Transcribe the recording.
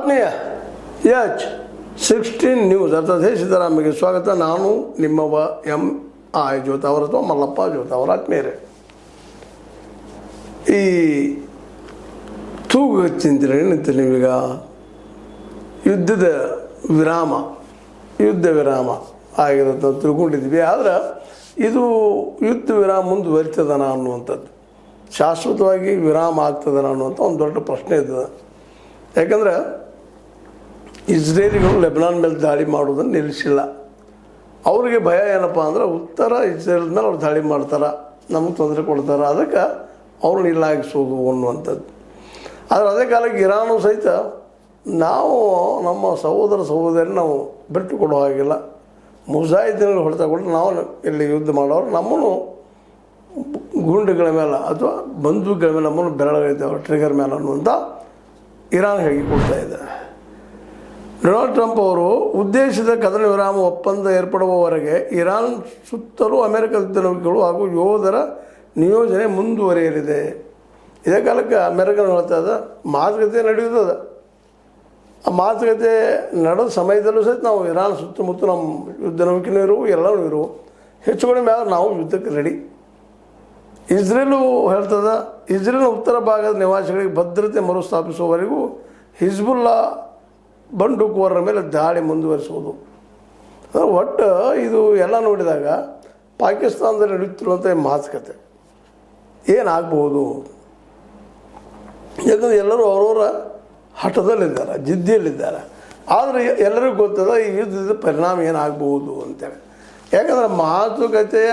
ಆತ್ಮೀಯ H16 news ಅರ್ಥಾತ್ ಸಿದ್ದರಾಮಯ್ಯಗೆ ಸ್ವಾಗತ. ನಾನು ನಿಮ್ಮವ M.I. ಜೋತ್ ಅವರ ಅಥವಾ ಮಲ್ಲಪ್ಪ ಜೋತ್ ಅವರ ಆತ್ಮೀಯರೇ. ಈ ತೂಗು ಚಿಂತನೆ ಏನಂತ ನೀವೀಗ ಯುದ್ಧ ವಿರಾಮ ಆಗಿರೋದು ನಾವು ತಿಳ್ಕೊಂಡಿದ್ವಿ. ಆದರೆ ಇದು ಯುದ್ಧ ವಿರಾಮ ಮುಂದುವರಿತದನ ಅನ್ನುವಂಥದ್ದು, ಶಾಶ್ವತವಾಗಿ ವಿರಾಮ ಆಗ್ತದನ ಅನ್ನುವಂಥ ಒಂದು ದೊಡ್ಡ ಪ್ರಶ್ನೆ ಇರ್ತದೆ. ಯಾಕಂದ್ರೆ ಇಸ್ರೇಲಿಗಳು ಲೆಬನಾನ್ ಮೇಲೆ ದಾಳಿ ಮಾಡೋದನ್ನು ನಿಲ್ಲಿಸಿಲ್ಲ. ಅವರಿಗೆ ಭಯ ಏನಪ್ಪ ಅಂದ್ರೆ ಉತ್ತರ ಇಸ್ರೇಲ್ ಮೇಲೆ ಅವ್ರು ದಾಳಿ ಮಾಡ್ತಾರೆ, ನಮಗೆ ತೊಂದರೆ ಕೊಡ್ತಾರೆ, ಅದಕ್ಕೆ ಅವ್ರನ್ನ ಇಲ್ಲಾಗಿಸೋದು ಅನ್ನುವಂಥದ್ದು. ಆದರೆ ಅದೇ ಕಾಲಕ್ಕೆ ಇರಾನು ಸಹಿತ ನಾವು ನಮ್ಮ ಸಹೋದರಿ ನಾವು ಬಿಟ್ಟು ಕೊಡೋ ಹಾಗಿಲ್ಲ, ಮುಜಾಹಿದ್ದೀನ್ಗಳು ಹೊಡೆತ ಕೊಟ್ಟು ನಾವು ಇಲ್ಲಿ ಯುದ್ಧ ಮಾಡೋರು ನಮ್ಮನ್ನು ಗುಂಡುಗಳ ಮೇಲೆ ಅಥವಾ ಬಂದೂಕುಗಳ ಮೇಲೆ ನಮ್ಮನ್ನು ಬೆರಳಗೈತೇವೆ ಟ್ರಿಗರ್ ಮೇಲೆ ಅನ್ನುವಂಥ ಇರಾನ್ ಹೇಳಿಕೊಡ್ತಾ ಇದೆ. ಡೊನಾಲ್ಡ್ ಟ್ರಂಪ್ ಅವರು ಉದ್ದೇಶಿತ ಕದನ ವಿರಾಮ ಒಪ್ಪಂದ ಏರ್ಪಡುವವರೆಗೆ ಇರಾನ್ ಸುತ್ತಲೂ ಅಮೆರಿಕ ಯುದ್ಧನೌಕೆಗಳು ಹಾಗೂ ಯೋಧರ ನಿಯೋಜನೆ ಮುಂದುವರಿಯಲಿದೆ. ಇದೇ ಕಾಲಕ್ಕೆ ಅಮೆರಿಕನ್ ಹೇಳ್ತಾ ಇದೆ ಮಾತುಕತೆ ನಡೆಯುತ್ತದೆ. ಆ ಮಾತುಕತೆ ನಡೆದ ಸಮಯದಲ್ಲೂ ಸಹಿತ ನಾವು ಇರಾನ್ ಸುತ್ತಮುತ್ತ ನಮ್ಮ ಯುದ್ಧನೌಕೆನೂ ಇರುವು, ಎಲ್ಲವೂ ಇರುವು, ಹೆಚ್ಚು ಕಡಿಮೆ ಆದ್ರೆ ನಾವು ಯುದ್ಧಕ್ಕೆ ರೆಡಿ. ಇಸ್ರೇಲು ಹೇಳ್ತದೆ ಇಸ್ರೇಲ್ನ ಉತ್ತರ ಭಾಗದ ನಿವಾಸಿಗಳಿಗೆ ಭದ್ರತೆ ಮರುಸ್ಥಾಪಿಸುವವರೆಗೂ ಹಿಜ್ಬುಲ್ಲಾ ಬಂದೂಕುವರರ ಮೇಲೆ ದಾಳಿ ಮುಂದುವರಿಸುವುದು. ಒಟ್ಟು ಇದು ಎಲ್ಲ ನೋಡಿದಾಗ ಪಾಕಿಸ್ತಾನದಲ್ಲಿ ನಡೆಯುತ್ತಿರುವಂಥ ಮಾತುಕತೆ ಏನಾಗ್ಬೋದು. ಯಾಕಂದರೆ ಎಲ್ಲರೂ ಅವರವರ ಹಠದಲ್ಲಿದ್ದಾರೆ, ಜಿದ್ದಿಯಲ್ಲಿದ್ದಾರೆ. ಆದರೆ ಎಲ್ಲರಿಗೂ ಗೊತ್ತದ ಈ ಯುದ್ಧದ ಪರಿಣಾಮ ಏನಾಗ್ಬೋದು ಅಂತೇಳಿ. ಯಾಕಂದರೆ ಮಾತುಕತೆಯ